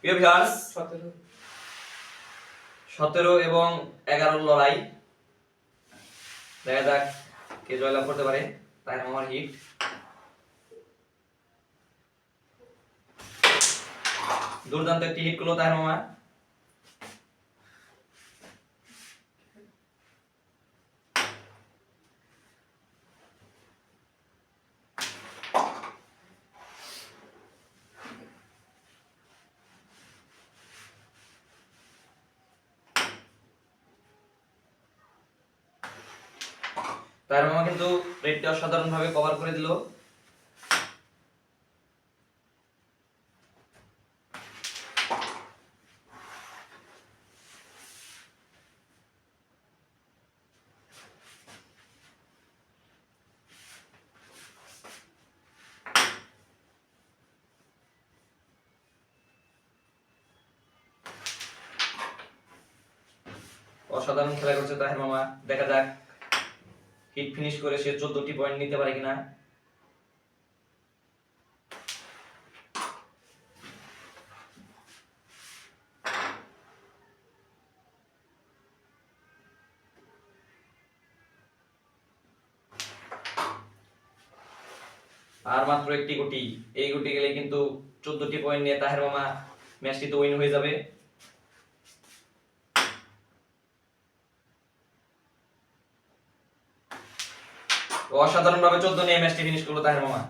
প্রিয় ভিউয়ার্স, 17 এবং 11 লড়াই, দেখা যাক কে জয়লাভ করতে পারে। তাই আমার হিট দুর্দান্ত একটি হিট করলো তাহের মামা। তাহের মামা কিন্তু রেডটা অসাধারণ ভাবে কভার করে দিল। অসাধারণ খেলা করছে তাহের মামা, দেখা যাক হিট ফিনিশ করে সে 14টি পয়েন্ট নিতে পারে কিনা। আর মাত্র একটি গুটি, এই গুটি গেলে কিন্তু 14টি পয়েন্ট নিয়ে তাহের মামা ম্যাচটিতে উইন হয়ে যাবে। অসাধারণ ভাবে 14 নিয়ে ম্যাচটি ফিনিশ করলো তাহের মামা।